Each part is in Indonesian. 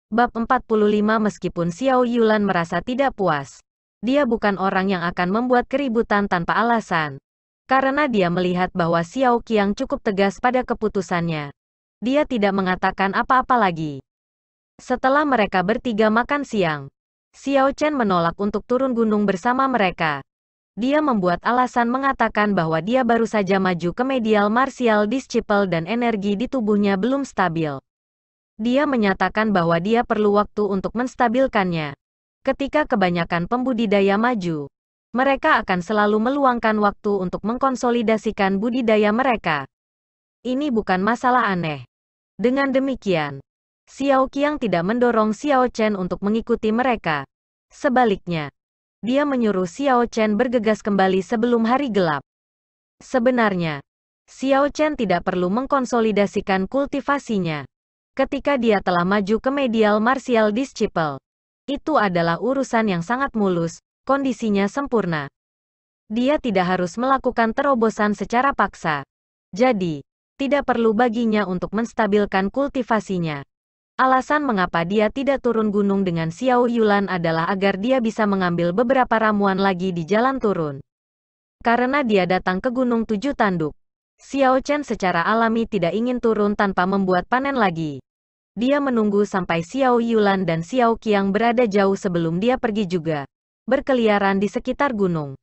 Bab 45. Meskipun Xiao Yulan merasa tidak puas, dia bukan orang yang akan membuat keributan tanpa alasan. Karena dia melihat bahwa Xiao Qiang cukup tegas pada keputusannya. Dia tidak mengatakan apa-apa lagi. Setelah mereka bertiga makan siang, Xiao Chen menolak untuk turun gunung bersama mereka. Dia membuat alasan mengatakan bahwa dia baru saja maju ke medial martial disciple dan energi di tubuhnya belum stabil. Dia menyatakan bahwa dia perlu waktu untuk menstabilkannya. Ketika kebanyakan pembudidaya maju, mereka akan selalu meluangkan waktu untuk mengkonsolidasikan budidaya mereka. Ini bukan masalah aneh. Dengan demikian, Xiao Qiang tidak mendorong Xiao Chen untuk mengikuti mereka. Sebaliknya, dia menyuruh Xiao Chen bergegas kembali sebelum hari gelap. Sebenarnya, Xiao Chen tidak perlu mengkonsolidasikan kultivasinya. Ketika dia telah maju ke medial martial disciple, itu adalah urusan yang sangat mulus, kondisinya sempurna. Dia tidak harus melakukan terobosan secara paksa. Jadi, tidak perlu baginya untuk menstabilkan kultivasinya. Alasan mengapa dia tidak turun gunung dengan Xiao Yulan adalah agar dia bisa mengambil beberapa ramuan lagi di jalan turun. Karena dia datang ke Gunung Tujuh Tanduk, Xiao Chen secara alami tidak ingin turun tanpa membuat panen lagi. Dia menunggu sampai Xiao Yulan dan Xiao Qiang berada jauh sebelum dia pergi juga, berkeliaran di sekitar gunung.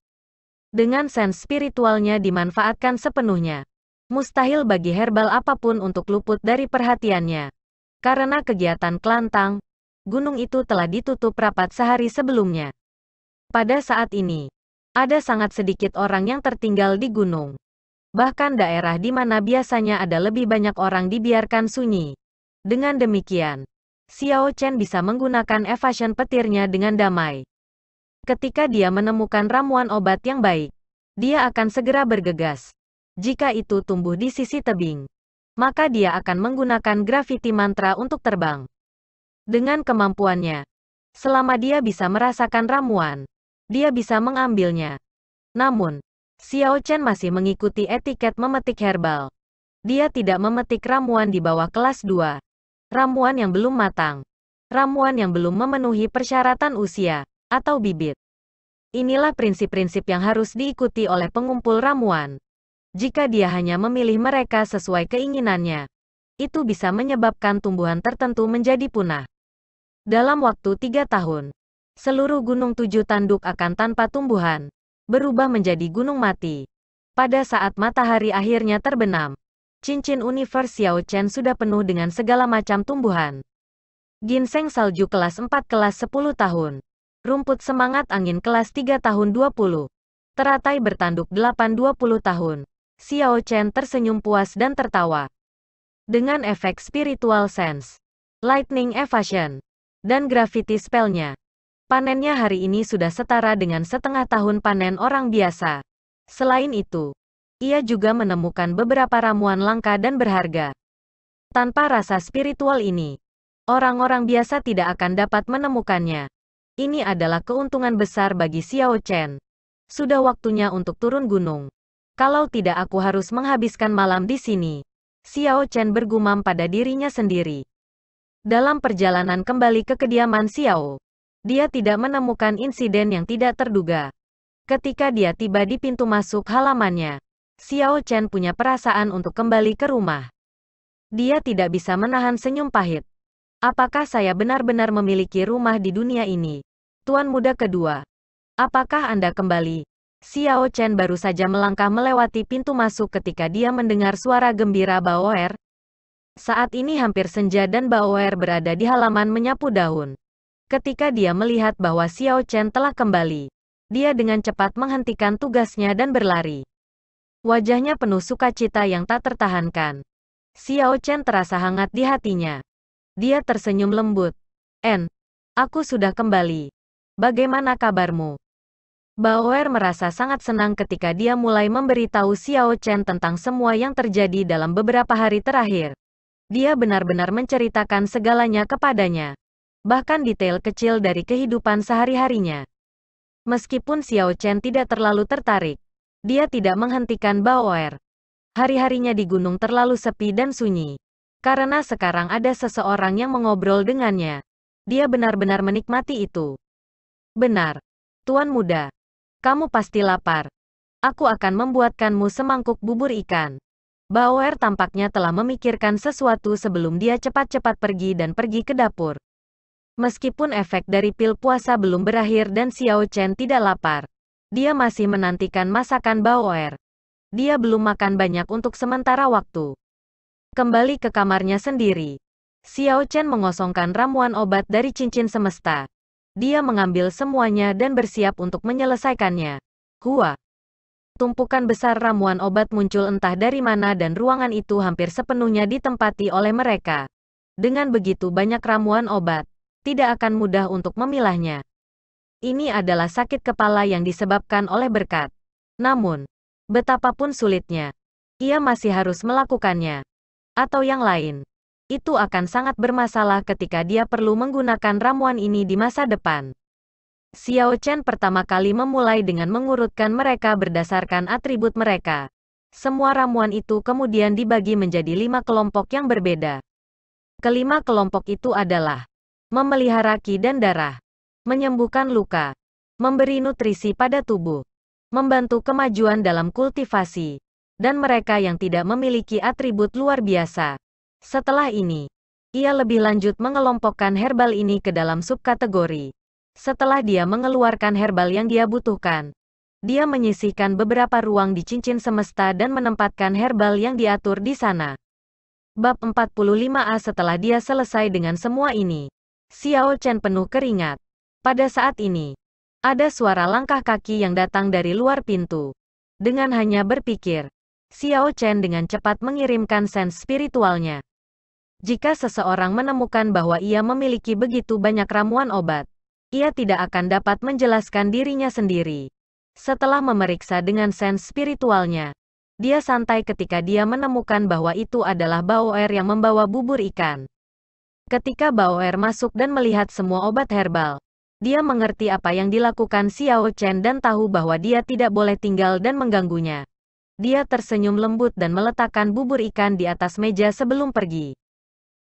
Dengan sens spiritualnya dimanfaatkan sepenuhnya. Mustahil bagi herbal apapun untuk luput dari perhatiannya. Karena kegiatan kelantang, gunung itu telah ditutup rapat sehari sebelumnya. Pada saat ini, ada sangat sedikit orang yang tertinggal di gunung. Bahkan daerah di mana biasanya ada lebih banyak orang dibiarkan sunyi. Dengan demikian, Xiao Chen bisa menggunakan evasion petirnya dengan damai. Ketika dia menemukan ramuan obat yang baik, dia akan segera bergegas. Jika itu tumbuh di sisi tebing, maka dia akan menggunakan gravity mantra untuk terbang. Dengan kemampuannya, selama dia bisa merasakan ramuan, dia bisa mengambilnya. Namun, Xiao Chen masih mengikuti etiket memetik herbal. Dia tidak memetik ramuan di bawah kelas 2. Ramuan yang belum matang, ramuan yang belum memenuhi persyaratan usia, atau bibit. Inilah prinsip-prinsip yang harus diikuti oleh pengumpul ramuan. Jika dia hanya memilih mereka sesuai keinginannya, itu bisa menyebabkan tumbuhan tertentu menjadi punah. Dalam waktu 3 tahun, seluruh Gunung Tujuh Tanduk akan tanpa tumbuhan, berubah menjadi gunung mati. Pada saat matahari akhirnya terbenam, cincin universe Xiao Chen sudah penuh dengan segala macam tumbuhan. Ginseng salju kelas 4 kelas 10 tahun. Rumput semangat angin kelas 3 tahun 20. Teratai bertanduk 8 20 tahun. Xiao Chen tersenyum puas dan tertawa. Dengan efek spiritual sense, lightning evasion, dan gravity spell-nya, panennya hari ini sudah setara dengan setengah tahun panen orang biasa. Selain itu, ia juga menemukan beberapa ramuan langka dan berharga. Tanpa rasa spiritual ini, orang-orang biasa tidak akan dapat menemukannya. Ini adalah keuntungan besar bagi Xiao Chen. Sudah waktunya untuk turun gunung. Kalau tidak aku harus menghabiskan malam di sini. Xiao Chen bergumam pada dirinya sendiri. Dalam perjalanan kembali ke kediaman Xiao, dia tidak menemukan insiden yang tidak terduga. Ketika dia tiba di pintu masuk halamannya, Xiao Chen punya perasaan untuk kembali ke rumah. Dia tidak bisa menahan senyum pahit. Apakah saya benar-benar memiliki rumah di dunia ini? Tuan muda kedua. Apakah Anda kembali? Xiao Chen baru saja melangkah melewati pintu masuk ketika dia mendengar suara gembira Baoer. Saat ini hampir senja dan Baoer berada di halaman menyapu daun. Ketika dia melihat bahwa Xiao Chen telah kembali, dia dengan cepat menghentikan tugasnya dan berlari. Wajahnya penuh sukacita yang tak tertahankan. Xiao Chen terasa hangat di hatinya. Dia tersenyum lembut. Aku sudah kembali. Bagaimana kabarmu? Baoer merasa sangat senang ketika dia mulai memberitahu Xiao Chen tentang semua yang terjadi dalam beberapa hari terakhir. Dia benar-benar menceritakan segalanya kepadanya. Bahkan detail kecil dari kehidupan sehari-harinya. Meskipun Xiao Chen tidak terlalu tertarik, dia tidak menghentikan Baoer. Hari-harinya di gunung terlalu sepi dan sunyi. Karena sekarang ada seseorang yang mengobrol dengannya. Dia benar-benar menikmati itu. Benar. Tuan muda. Kamu pasti lapar. Aku akan membuatkanmu semangkuk bubur ikan. Bauer tampaknya telah memikirkan sesuatu sebelum dia cepat-cepat pergi dan pergi ke dapur. Meskipun efek dari pil puasa belum berakhir dan Xiao Chen tidak lapar, dia masih menantikan masakan Bauer. Dia belum makan banyak untuk sementara waktu. Kembali ke kamarnya sendiri, Xiao Chen mengosongkan ramuan obat dari cincin semesta. Dia mengambil semuanya dan bersiap untuk menyelesaikannya. Hua. Tumpukan besar ramuan obat muncul entah dari mana dan ruangan itu hampir sepenuhnya ditempati oleh mereka. Dengan begitu banyak ramuan obat, tidak akan mudah untuk memilahnya. Ini adalah sakit kepala yang disebabkan oleh berkat. Namun, betapapun sulitnya, ia masih harus melakukannya. Atau yang lain, itu akan sangat bermasalah ketika dia perlu menggunakan ramuan ini di masa depan. Xiao Chen pertama kali memulai dengan mengurutkan mereka berdasarkan atribut mereka. Semua ramuan itu kemudian dibagi menjadi 5 kelompok yang berbeda. Kelima kelompok itu adalah memelihara ki dan darah, menyembuhkan luka, memberi nutrisi pada tubuh, membantu kemajuan dalam kultivasi, dan mereka yang tidak memiliki atribut luar biasa. Setelah ini, ia lebih lanjut mengelompokkan herbal ini ke dalam subkategori. Setelah dia mengeluarkan herbal yang dia butuhkan, dia menyisihkan beberapa ruang di cincin semesta dan menempatkan herbal yang diatur di sana. Bab 45a. Setelah dia selesai dengan semua ini, Xiao Chen penuh keringat. Pada saat ini, ada suara langkah kaki yang datang dari luar pintu. Dengan hanya berpikir, Xiao Chen dengan cepat mengirimkan sense spiritualnya. Jika seseorang menemukan bahwa ia memiliki begitu banyak ramuan obat, ia tidak akan dapat menjelaskan dirinya sendiri. Setelah memeriksa dengan sense spiritualnya, dia santai ketika dia menemukan bahwa itu adalah Bauer yang membawa bubur ikan. Ketika Bauer masuk dan melihat semua obat herbal, dia mengerti apa yang dilakukan Xiao Chen dan tahu bahwa dia tidak boleh tinggal dan mengganggunya. Dia tersenyum lembut dan meletakkan bubur ikan di atas meja sebelum pergi.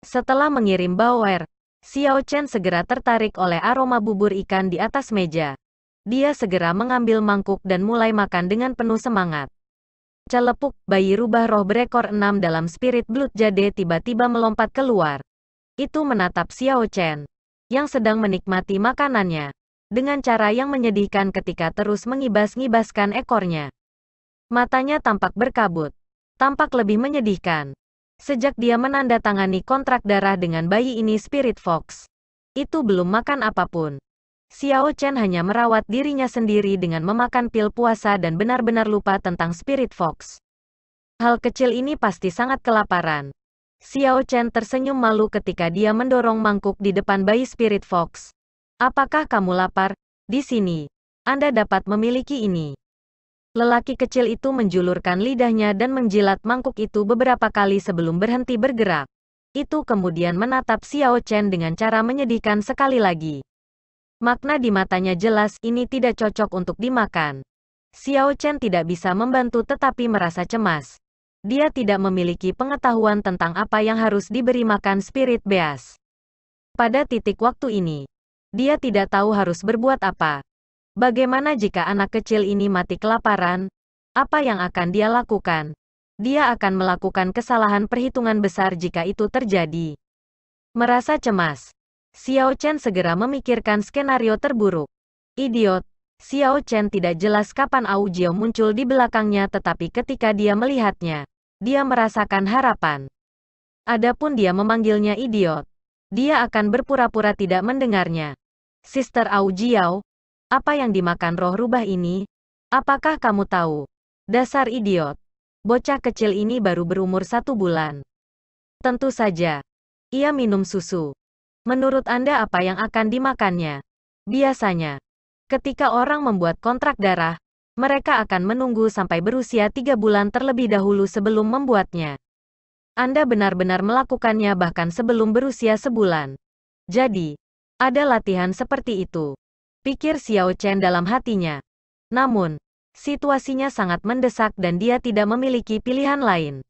Setelah mengirim Bauer, Xiao Chen segera tertarik oleh aroma bubur ikan di atas meja. Dia segera mengambil mangkuk dan mulai makan dengan penuh semangat. Celepuk, bayi rubah roh berekor 6 dalam spirit blood jade tiba-tiba melompat keluar. Itu menatap Xiao Chen, yang sedang menikmati makanannya, dengan cara yang menyedihkan ketika terus mengibas-ngibaskan ekornya. Matanya tampak berkabut, tampak lebih menyedihkan. Sejak dia menandatangani kontrak darah dengan bayi ini Spirit Fox, itu belum makan apapun. Xiao Chen hanya merawat dirinya sendiri dengan memakan pil puasa dan benar-benar lupa tentang Spirit Fox. Hal kecil ini pasti sangat kelaparan. Xiao Chen tersenyum malu ketika dia mendorong mangkuk di depan bayi Spirit Fox. Apakah kamu lapar? Di sini, Anda dapat memiliki ini. Lelaki kecil itu menjulurkan lidahnya dan menjilat mangkuk itu beberapa kali sebelum berhenti bergerak. Itu kemudian menatap Xiao Chen dengan cara menyedihkan sekali lagi. Makna di matanya jelas, ini tidak cocok untuk dimakan. Xiao Chen tidak bisa membantu tetapi merasa cemas. Dia tidak memiliki pengetahuan tentang apa yang harus diberi makan spirit beast. Pada titik waktu ini, dia tidak tahu harus berbuat apa. Bagaimana jika anak kecil ini mati kelaparan? Apa yang akan dia lakukan? Dia akan melakukan kesalahan perhitungan besar jika itu terjadi. Merasa cemas, Xiao Chen segera memikirkan skenario terburuk. Idiot, Xiao Chen tidak jelas kapan Au Jiao muncul di belakangnya tetapi ketika dia melihatnya, dia merasakan harapan. Adapun dia memanggilnya idiot, dia akan berpura-pura tidak mendengarnya. Sister Au Jiao, apa yang dimakan roh rubah ini? Apakah kamu tahu? Dasar idiot. Bocah kecil ini baru berumur 1 bulan. Tentu saja. Ia minum susu. Menurut Anda apa yang akan dimakannya? Biasanya, ketika orang membuat kontrak darah, mereka akan menunggu sampai berusia 3 bulan terlebih dahulu sebelum membuatnya. Anda benar-benar melakukannya bahkan sebelum berusia sebulan. Jadi, ada latihan seperti itu. Pikir Xiao Chen dalam hatinya. Namun, situasinya sangat mendesak dan dia tidak memiliki pilihan lain.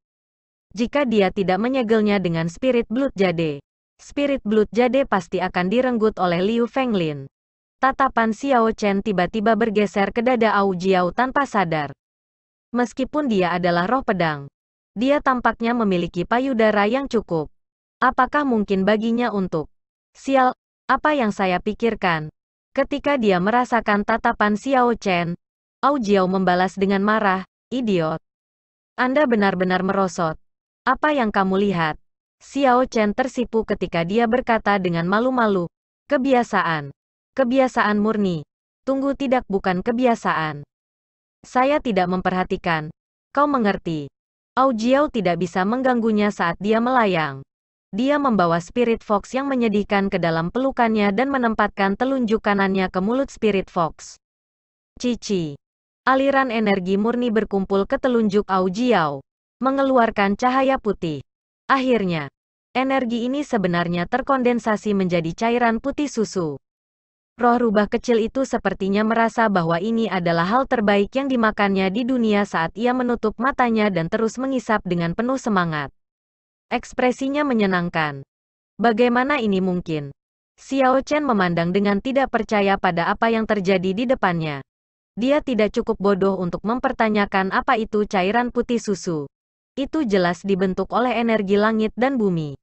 Jika dia tidak menyegelnya dengan spirit blood jade, Spirit Blood Jade pasti akan direnggut oleh Liu Fenglin. Tatapan Xiao Chen tiba-tiba bergeser ke dada Au Jiao tanpa sadar. Meskipun dia adalah roh pedang, dia tampaknya memiliki payudara yang cukup. Apakah mungkin baginya untuk... Sial, apa yang saya pikirkan? Ketika dia merasakan tatapan Xiao Chen, Au Jiao membalas dengan marah, idiot. Anda benar-benar merosot. Apa yang kamu lihat? Xiao Chen tersipu ketika dia berkata dengan malu-malu. Kebiasaan. Kebiasaan murni. Tunggu, tidak, bukan kebiasaan. Saya tidak memperhatikan. Kau mengerti. Au Jiao tidak bisa mengganggunya saat dia melayang. Dia membawa Spirit Fox yang menyedihkan ke dalam pelukannya dan menempatkan telunjuk kanannya ke mulut Spirit Fox. Cici. Aliran energi murni berkumpul ke telunjuk Au Jiao, mengeluarkan cahaya putih. Akhirnya, energi ini sebenarnya terkondensasi menjadi cairan putih susu. Roh rubah kecil itu sepertinya merasa bahwa ini adalah hal terbaik yang dimakannya di dunia saat ia menutup matanya dan terus mengisap dengan penuh semangat. Ekspresinya menyenangkan. Bagaimana ini mungkin? Xiao Chen memandang dengan tidak percaya pada apa yang terjadi di depannya. Dia tidak cukup bodoh untuk mempertanyakan apa itu cairan putih susu. Itu jelas dibentuk oleh energi langit dan bumi.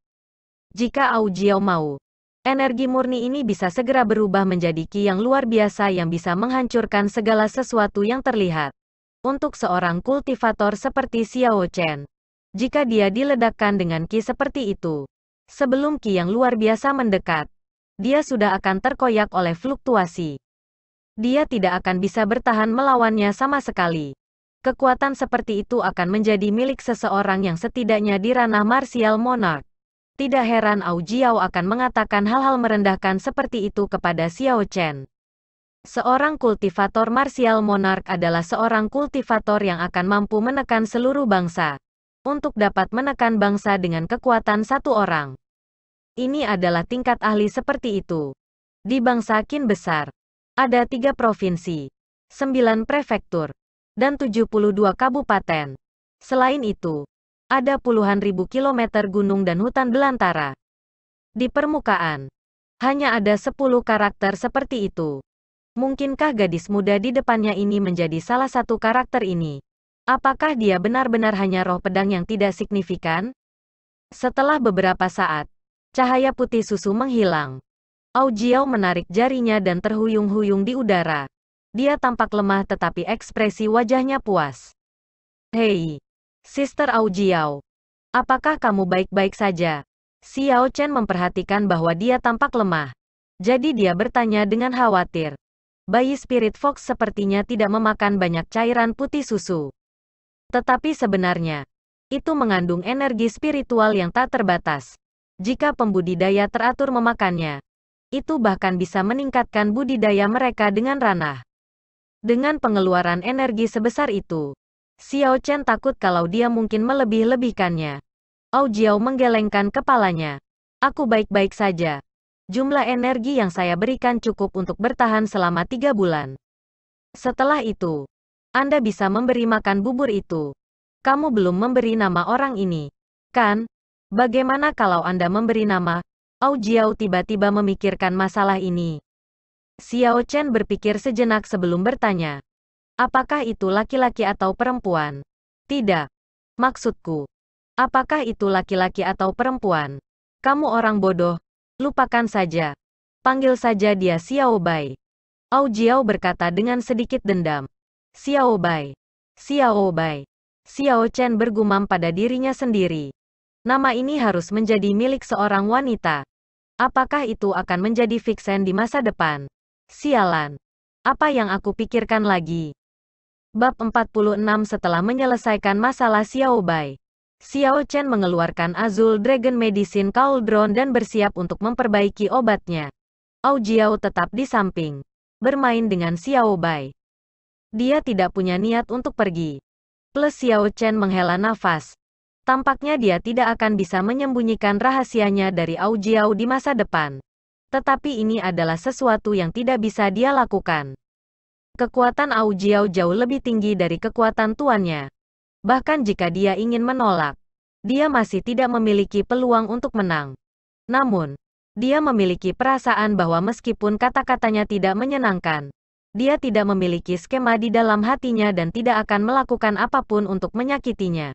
Jika Au Jiao mau, energi murni ini bisa segera berubah menjadi ki yang luar biasa yang bisa menghancurkan segala sesuatu yang terlihat. Untuk seorang kultivator seperti Xiao Chen, jika dia diledakkan dengan ki seperti itu, sebelum ki yang luar biasa mendekat, dia sudah akan terkoyak oleh fluktuasi. Dia tidak akan bisa bertahan melawannya sama sekali. Kekuatan seperti itu akan menjadi milik seseorang yang setidaknya di ranah martial monarch. Tidak heran Au Jiao akan mengatakan hal-hal merendahkan seperti itu kepada Xiao Chen. Seorang kultivator martial monarch adalah seorang kultivator yang akan mampu menekan seluruh bangsa. Untuk dapat menekan bangsa dengan kekuatan satu orang. Ini adalah tingkat ahli seperti itu. Di bangsa Qin besar, ada 3 provinsi, 9 prefektur, dan 72 kabupaten. Selain itu, ada puluhan ribu kilometer gunung dan hutan belantara. Di permukaan, hanya ada 10 karakter seperti itu. Mungkinkah gadis muda di depannya ini menjadi salah satu karakter ini? Apakah dia benar-benar hanya roh pedang yang tidak signifikan? Setelah beberapa saat, cahaya putih susu menghilang. Au Jiao menarik jarinya dan terhuyung-huyung di udara. Dia tampak lemah tetapi ekspresi wajahnya puas. Hei, Sister Au Jiao. Apakah kamu baik-baik saja? Xiao Chen memperhatikan bahwa dia tampak lemah. Jadi dia bertanya dengan khawatir. Bayi Spirit Fox sepertinya tidak memakan banyak cairan putih susu. Tetapi sebenarnya, itu mengandung energi spiritual yang tak terbatas. Jika pembudidaya teratur memakannya, itu bahkan bisa meningkatkan budidaya mereka dengan ranah. Dengan pengeluaran energi sebesar itu, Xiao Chen takut kalau dia mungkin melebih-lebihkannya. Au Jiao menggelengkan kepalanya. Aku baik-baik saja. Jumlah energi yang saya berikan cukup untuk bertahan selama 3 bulan. Setelah itu, Anda bisa memberi makan bubur itu. Kamu belum memberi nama orang ini, kan? Bagaimana kalau Anda memberi nama? Au Jiao tiba-tiba memikirkan masalah ini. Xiao Chen berpikir sejenak sebelum bertanya. Apakah itu laki-laki atau perempuan? Tidak. Maksudku, apakah itu laki-laki atau perempuan? Kamu orang bodoh. Lupakan saja. Panggil saja dia Xiao Bai. Au Jiao berkata dengan sedikit dendam. Xiao Bai. Xiao Bai. Xiao Chen bergumam pada dirinya sendiri. Nama ini harus menjadi milik seorang wanita. Apakah itu akan menjadi Vixen di masa depan? Sialan. Apa yang aku pikirkan lagi? Bab 46. Setelah menyelesaikan masalah Xiao Bai, Xiao Chen mengeluarkan Azul Dragon Medicine Cauldron dan bersiap untuk memperbaiki obatnya. Au Jiao tetap di samping, bermain dengan Xiao Bai. Dia tidak punya niat untuk pergi. Plus Xiao Chen menghela nafas. Tampaknya dia tidak akan bisa menyembunyikan rahasianya dari Au Jiao di masa depan. Tetapi ini adalah sesuatu yang tidak bisa dia lakukan. Kekuatan Au Jiao jauh lebih tinggi dari kekuatan tuannya. Bahkan jika dia ingin menolak, dia masih tidak memiliki peluang untuk menang. Namun, dia memiliki perasaan bahwa meskipun kata-katanya tidak menyenangkan, dia tidak memiliki skema di dalam hatinya dan tidak akan melakukan apapun untuk menyakitinya.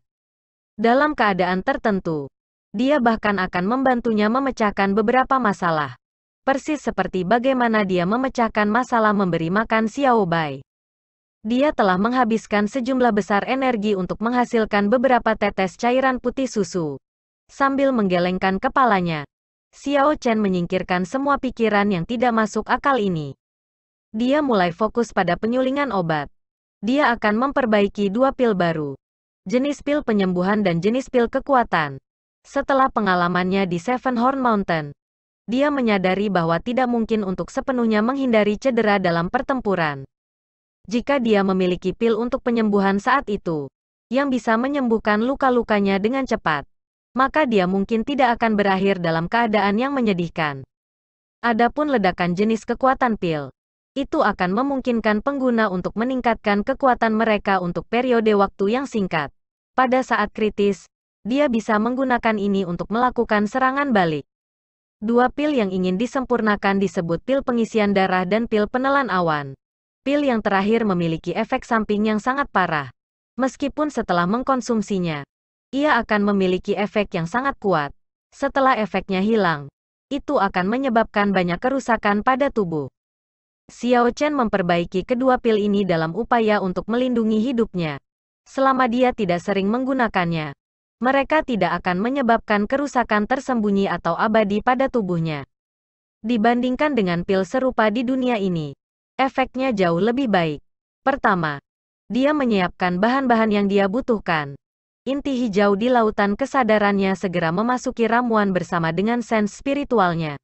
Dalam keadaan tertentu, dia bahkan akan membantunya memecahkan beberapa masalah. Persis seperti bagaimana dia memecahkan masalah memberi makan Xiao Bai. Dia telah menghabiskan sejumlah besar energi untuk menghasilkan beberapa tetes cairan putih susu. Sambil menggelengkan kepalanya, Xiao Chen menyingkirkan semua pikiran yang tidak masuk akal ini. Dia mulai fokus pada penyulingan obat. Dia akan memperbaiki 2 pil baru. Jenis pil penyembuhan dan jenis pil kekuatan. Setelah pengalamannya di Seven Horn Mountain, dia menyadari bahwa tidak mungkin untuk sepenuhnya menghindari cedera dalam pertempuran. Jika dia memiliki pil untuk penyembuhan saat itu, yang bisa menyembuhkan luka-lukanya dengan cepat, maka dia mungkin tidak akan berakhir dalam keadaan yang menyedihkan. Adapun ledakan jenis kekuatan pil, itu akan memungkinkan pengguna untuk meningkatkan kekuatan mereka untuk periode waktu yang singkat. Pada saat kritis, dia bisa menggunakan ini untuk melakukan serangan balik. 2 pil yang ingin disempurnakan disebut pil pengisian darah dan pil penelan awan. Pil yang terakhir memiliki efek samping yang sangat parah. Meskipun setelah mengkonsumsinya, ia akan memiliki efek yang sangat kuat. Setelah efeknya hilang, itu akan menyebabkan banyak kerusakan pada tubuh. Xiao Chen memperbaiki kedua pil ini dalam upaya untuk melindungi hidupnya. Selama dia tidak sering menggunakannya, mereka tidak akan menyebabkan kerusakan tersembunyi atau abadi pada tubuhnya. Dibandingkan dengan pil serupa di dunia ini, efeknya jauh lebih baik. Pertama, dia menyiapkan bahan-bahan yang dia butuhkan. Inti hijau di lautan kesadarannya segera memasuki ramuan bersama dengan sens spiritualnya.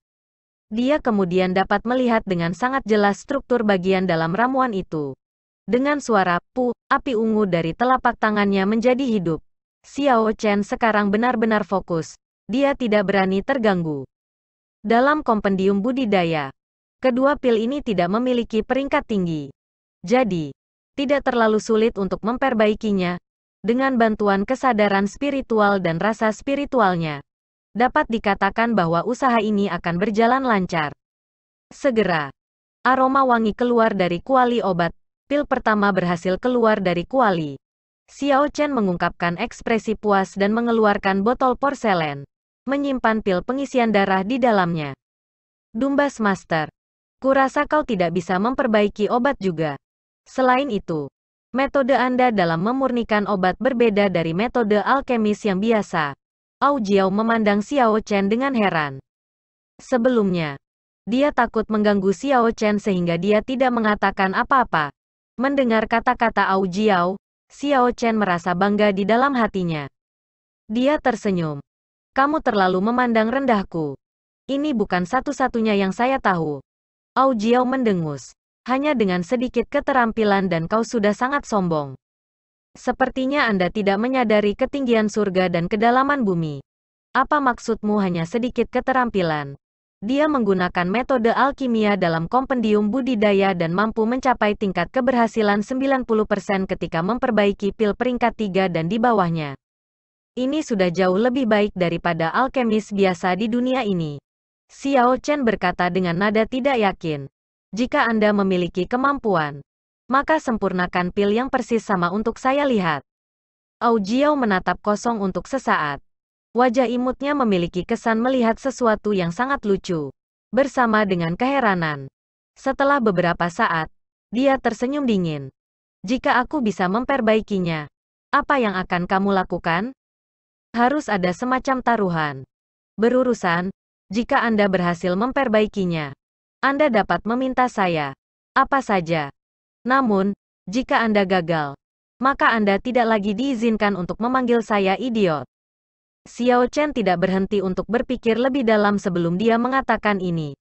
Dia kemudian dapat melihat dengan sangat jelas struktur bagian dalam ramuan itu. Dengan suara "pu", api ungu dari telapak tangannya menjadi hidup. Xiao Chen sekarang benar-benar fokus. Dia tidak berani terganggu. Dalam kompendium budidaya, kedua pil ini tidak memiliki peringkat tinggi. Jadi, tidak terlalu sulit untuk memperbaikinya. Dengan bantuan kesadaran spiritual dan rasa spiritualnya, dapat dikatakan bahwa usaha ini akan berjalan lancar. Segera, aroma wangi keluar dari kuali obat. Pil pertama berhasil keluar dari kuali. Xiao Chen mengungkapkan ekspresi puas dan mengeluarkan botol porselen, menyimpan pil pengisian darah di dalamnya. Dumbas Master, kurasa kau tidak bisa memperbaiki obat juga. Selain itu, metode Anda dalam memurnikan obat berbeda dari metode alkemis yang biasa. Au Jiao memandang Xiao Chen dengan heran. Sebelumnya, dia takut mengganggu Xiao Chen sehingga dia tidak mengatakan apa-apa. Mendengar kata-kata Au Jiao, Xiao Chen merasa bangga di dalam hatinya. Dia tersenyum. Kamu terlalu memandang rendahku. Ini bukan satu-satunya yang saya tahu. Au Jiao mendengus. Hanya dengan sedikit keterampilan dan kau sudah sangat sombong. Sepertinya Anda tidak menyadari ketinggian surga dan kedalaman bumi. Apa maksudmu hanya sedikit keterampilan? Dia menggunakan metode alkimia dalam kompendium budidaya dan mampu mencapai tingkat keberhasilan 90% ketika memperbaiki pil peringkat 3 dan di bawahnya. Ini sudah jauh lebih baik daripada alkemis biasa di dunia ini. Xiao Chen berkata dengan nada tidak yakin. Jika Anda memiliki kemampuan, maka sempurnakan pil yang persis sama untuk saya lihat. Au Jiao menatap kosong untuk sesaat. Wajah imutnya memiliki kesan melihat sesuatu yang sangat lucu, bersama dengan keheranan. Setelah beberapa saat, dia tersenyum dingin. Jika aku bisa memperbaikinya, apa yang akan kamu lakukan? Harus ada semacam taruhan. Berurusan, jika Anda berhasil memperbaikinya, Anda dapat meminta saya apa saja. Namun, jika Anda gagal, maka Anda tidak lagi diizinkan untuk memanggil saya idiot. Xiao Chen tidak berhenti untuk berpikir lebih dalam sebelum dia mengatakan ini.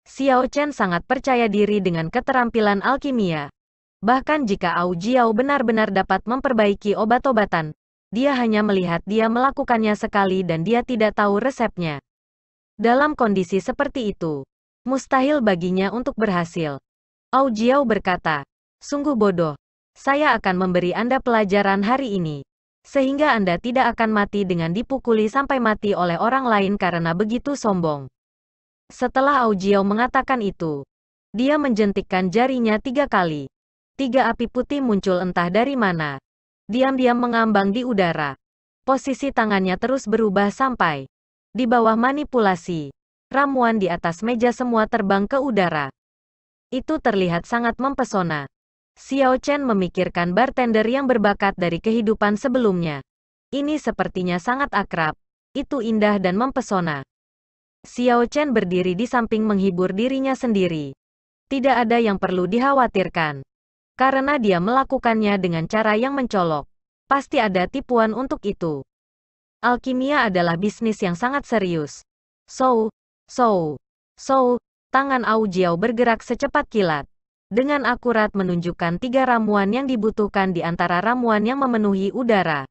Xiao Chen sangat percaya diri dengan keterampilan alkimia. Bahkan jika Au Jiao benar-benar dapat memperbaiki obat-obatan, dia hanya melihat dia melakukannya sekali dan dia tidak tahu resepnya. Dalam kondisi seperti itu, mustahil baginya untuk berhasil. Au Jiao berkata, sungguh bodoh. Saya akan memberi Anda pelajaran hari ini. Sehingga Anda tidak akan mati dengan dipukuli sampai mati oleh orang lain karena begitu sombong. Setelah Aujiao mengatakan itu, dia menjentikkan jarinya 3 kali. 3 api putih muncul entah dari mana. Diam-diam mengambang di udara. Posisi tangannya terus berubah sampai di bawah manipulasi. Ramuan di atas meja semua terbang ke udara. Itu terlihat sangat mempesona. Xiao Chen memikirkan bartender yang berbakat dari kehidupan sebelumnya. Ini sepertinya sangat akrab. Itu indah dan mempesona. Xiao Chen berdiri di samping menghibur dirinya sendiri. Tidak ada yang perlu dikhawatirkan. Karena dia melakukannya dengan cara yang mencolok. Pasti ada tipuan untuk itu. Alkimia adalah bisnis yang sangat serius. So, tangan Aujiao bergerak secepat kilat. Dengan akurat menunjukkan 3 ramuan yang dibutuhkan di antara ramuan yang memenuhi udara.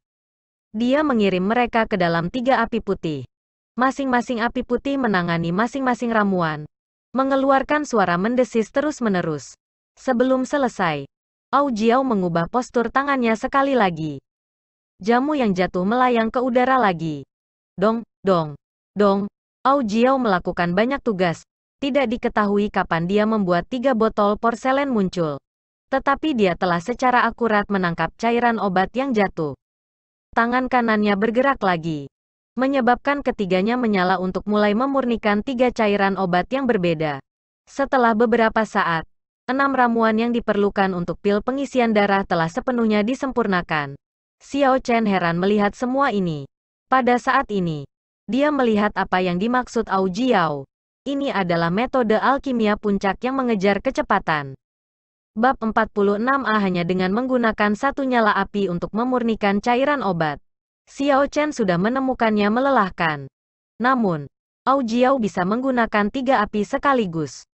Dia mengirim mereka ke dalam 3 api putih. Masing-masing api putih menangani masing-masing ramuan. Mengeluarkan suara mendesis terus-menerus. Sebelum selesai, Aujiao mengubah postur tangannya sekali lagi. Jamu yang jatuh melayang ke udara lagi. Dong, dong, dong. Aujiao melakukan banyak tugas. Tidak diketahui kapan dia membuat 3 botol porselen muncul. Tetapi dia telah secara akurat menangkap cairan obat yang jatuh. Tangan kanannya bergerak lagi. Menyebabkan ketiganya menyala untuk mulai memurnikan 3 cairan obat yang berbeda. Setelah beberapa saat, 6 ramuan yang diperlukan untuk pil pengisian darah telah sepenuhnya disempurnakan. Xiao Chen heran melihat semua ini. Pada saat ini, dia melihat apa yang dimaksud Aujiao. Ini adalah metode alkimia puncak yang mengejar kecepatan. Bab 46a hanya dengan menggunakan 1 nyala api untuk memurnikan cairan obat. Xiao Chen sudah menemukannya melelahkan. Namun, Aujiao bisa menggunakan 3 api sekaligus.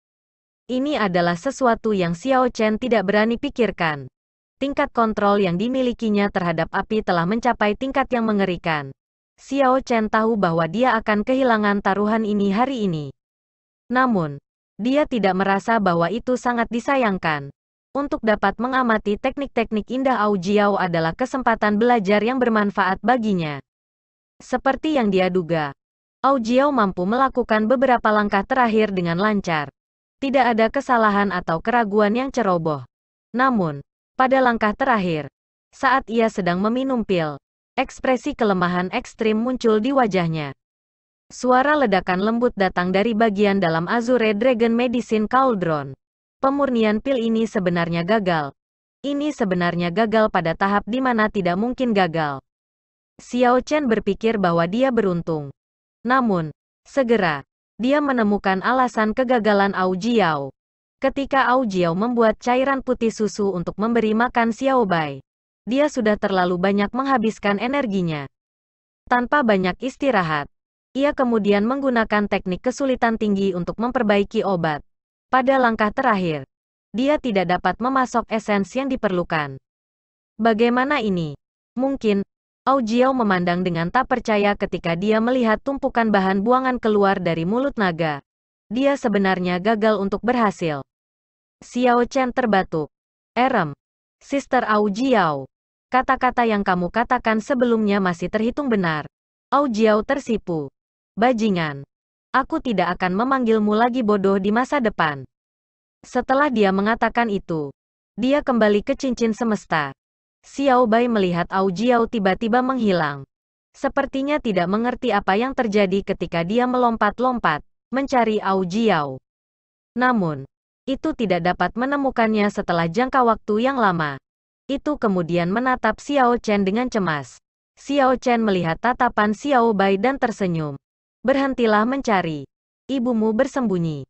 Ini adalah sesuatu yang Xiao Chen tidak berani pikirkan. Tingkat kontrol yang dimilikinya terhadap api telah mencapai tingkat yang mengerikan. Xiao Chen tahu bahwa dia akan kehilangan taruhan ini hari ini. Namun, dia tidak merasa bahwa itu sangat disayangkan. Untuk dapat mengamati teknik-teknik indah Aujiao adalah kesempatan belajar yang bermanfaat baginya. Seperti yang dia duga, Aujiao mampu melakukan beberapa langkah terakhir dengan lancar. Tidak ada kesalahan atau keraguan yang ceroboh. Namun, pada langkah terakhir, saat ia sedang meminum pil, ekspresi kelemahan ekstrim muncul di wajahnya. Suara ledakan lembut datang dari bagian dalam Azure Dragon Medicine Cauldron. Pemurnian pil ini sebenarnya gagal. Ini sebenarnya gagal pada tahap di mana tidak mungkin gagal. Xiao Chen berpikir bahwa dia beruntung. Namun, segera, dia menemukan alasan kegagalan Aujiao. Ketika Aujiao membuat cairan putih susu untuk memberi makan Xiao Bai, dia sudah terlalu banyak menghabiskan energinya. Tanpa banyak istirahat, ia kemudian menggunakan teknik kesulitan tinggi untuk memperbaiki obat. Pada langkah terakhir, dia tidak dapat memasok esens yang diperlukan. Bagaimana ini? Mungkin, Aujiao memandang dengan tak percaya ketika dia melihat tumpukan bahan buangan keluar dari mulut naga. Dia sebenarnya gagal untuk berhasil. Xiao Chen terbatuk. Sister Aujiao. Kata-kata yang kamu katakan sebelumnya masih terhitung benar. Aujiao tersipu. Bajingan. Aku tidak akan memanggilmu lagi bodoh di masa depan. Setelah dia mengatakan itu, dia kembali ke cincin semesta. Xiao Bai melihat Aujiao tiba-tiba menghilang. Sepertinya tidak mengerti apa yang terjadi ketika dia melompat-lompat, mencari Aujiao. Namun, itu tidak dapat menemukannya setelah jangka waktu yang lama. Itu kemudian menatap Xiao Chen dengan cemas. Xiao Chen melihat tatapan Xiao Bai dan tersenyum. Berhentilah mencari. Ibumu bersembunyi.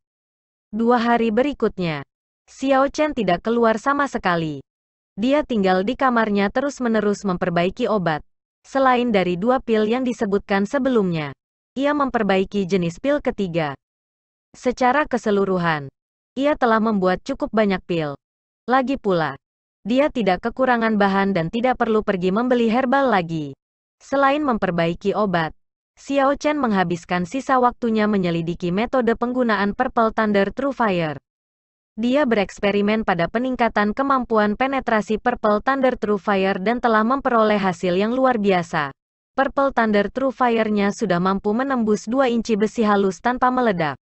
2 hari berikutnya, Xiao Chen tidak keluar sama sekali. Dia tinggal di kamarnya terus-menerus memperbaiki obat. Selain dari 2 pil yang disebutkan sebelumnya, ia memperbaiki jenis pil ketiga. Secara keseluruhan, ia telah membuat cukup banyak pil. Lagi pula, dia tidak kekurangan bahan dan tidak perlu pergi membeli herbal lagi. Selain memperbaiki obat, Xiao Chen menghabiskan sisa waktunya menyelidiki metode penggunaan Purple Thunder True Fire. Dia bereksperimen pada peningkatan kemampuan penetrasi Purple Thunder True Fire dan telah memperoleh hasil yang luar biasa. Purple Thunder True Fire-nya sudah mampu menembus 2 inci besi halus tanpa meledak.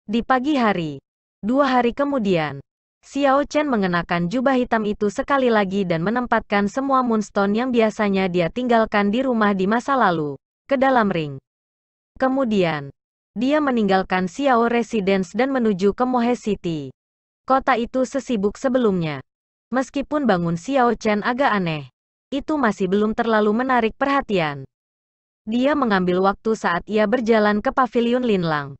Di pagi hari, 2 hari kemudian, Xiao Chen mengenakan jubah hitam itu sekali lagi dan menempatkan semua moonstone yang biasanya dia tinggalkan di rumah di masa lalu, ke dalam ring. Kemudian, dia meninggalkan Xiao Residence dan menuju ke Mohe City. Kota itu sesibuk sebelumnya. Meskipun bangun Xiao Chen agak aneh, itu masih belum terlalu menarik perhatian. Dia mengambil waktu saat ia berjalan ke pavilion Linlang.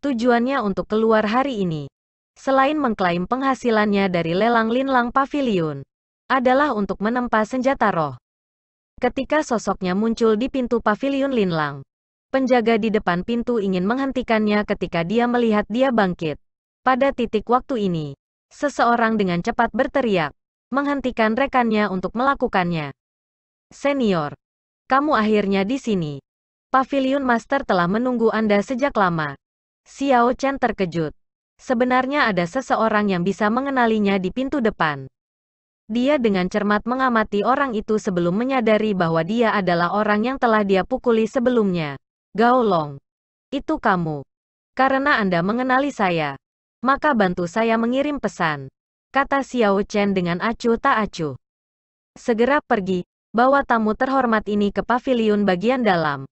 Tujuannya untuk keluar hari ini, selain mengklaim penghasilannya dari lelang Linlang Pavilion, adalah untuk menempa senjata roh. Ketika sosoknya muncul di pintu pavilion Linlang, penjaga di depan pintu ingin menghentikannya ketika dia melihat dia bangkit. Pada titik waktu ini, seseorang dengan cepat berteriak, menghentikan rekannya untuk melakukannya. Senior, kamu akhirnya di sini. Pavilion Master telah menunggu Anda sejak lama. Xiao Chen terkejut. Sebenarnya ada seseorang yang bisa mengenalinya di pintu depan. Dia dengan cermat mengamati orang itu sebelum menyadari bahwa dia adalah orang yang telah dia pukuli sebelumnya. Gao Long, itu kamu. Karena Anda mengenali saya, maka bantu saya mengirim pesan, kata Xiao Chen dengan acuh tak acuh. Segera pergi, bawa tamu terhormat ini ke pavilion bagian dalam.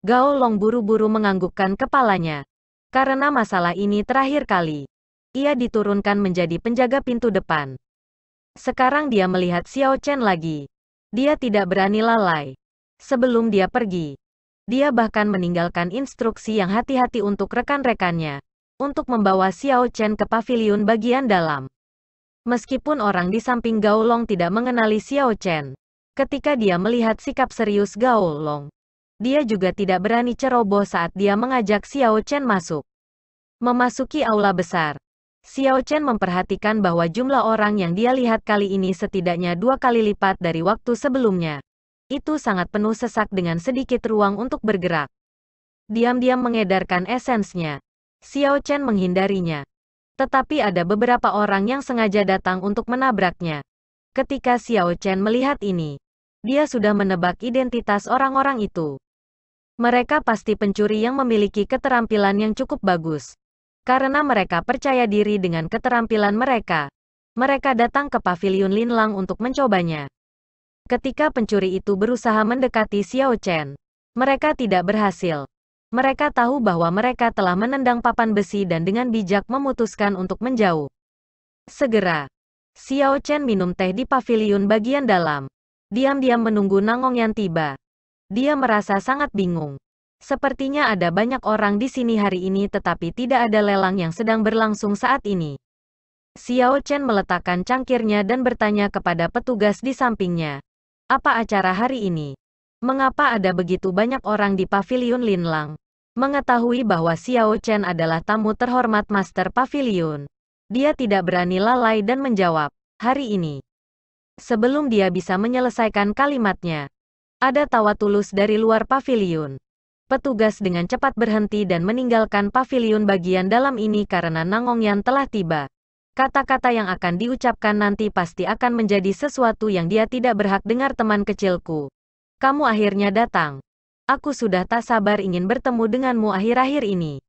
Gao Long buru-buru menganggukkan kepalanya. Karena masalah ini terakhir kali, ia diturunkan menjadi penjaga pintu depan. Sekarang dia melihat Xiao Chen lagi. Dia tidak berani lalai. Sebelum dia pergi, dia bahkan meninggalkan instruksi yang hati-hati untuk rekan-rekannya, untuk membawa Xiao Chen ke pavilion bagian dalam. Meskipun orang di samping Gao Long tidak mengenali Xiao Chen, ketika dia melihat sikap serius Gao Long, dia juga tidak berani ceroboh saat dia mengajak Xiao Chen masuk. Memasuki aula besar, Xiao Chen memperhatikan bahwa jumlah orang yang dia lihat kali ini setidaknya 2 kali lipat dari waktu sebelumnya. Itu sangat penuh sesak dengan sedikit ruang untuk bergerak. Diam-diam mengedarkan esensnya, Xiao Chen menghindarinya. Tetapi ada beberapa orang yang sengaja datang untuk menabraknya. Ketika Xiao Chen melihat ini, dia sudah menebak identitas orang-orang itu. Mereka pasti pencuri yang memiliki keterampilan yang cukup bagus. Karena mereka percaya diri dengan keterampilan mereka, mereka datang ke pavilion Linlang untuk mencobanya. Ketika pencuri itu berusaha mendekati Xiao Chen, mereka tidak berhasil. Mereka tahu bahwa mereka telah menendang papan besi dan dengan bijak memutuskan untuk menjauh. Segera, Xiao Chen minum teh di pavilion bagian dalam. Diam-diam menunggu Nangong yang tiba. Dia merasa sangat bingung. Sepertinya ada banyak orang di sini hari ini tetapi tidak ada lelang yang sedang berlangsung saat ini. Xiao Chen meletakkan cangkirnya dan bertanya kepada petugas di sampingnya. Apa acara hari ini? Mengapa ada begitu banyak orang di pavilion Linlang? Mengetahui bahwa Xiao Chen adalah tamu terhormat Master Pavilion, dia tidak berani lalai dan menjawab, hari ini. Sebelum dia bisa menyelesaikan kalimatnya, ada tawa tulus dari luar pavilion. Petugas dengan cepat berhenti dan meninggalkan pavilion bagian dalam ini karena Nangongyan telah tiba. Kata-kata yang akan diucapkan nanti pasti akan menjadi sesuatu yang dia tidak berhak dengar. Teman kecilku, kamu akhirnya datang. Aku sudah tak sabar ingin bertemu denganmu akhir-akhir ini.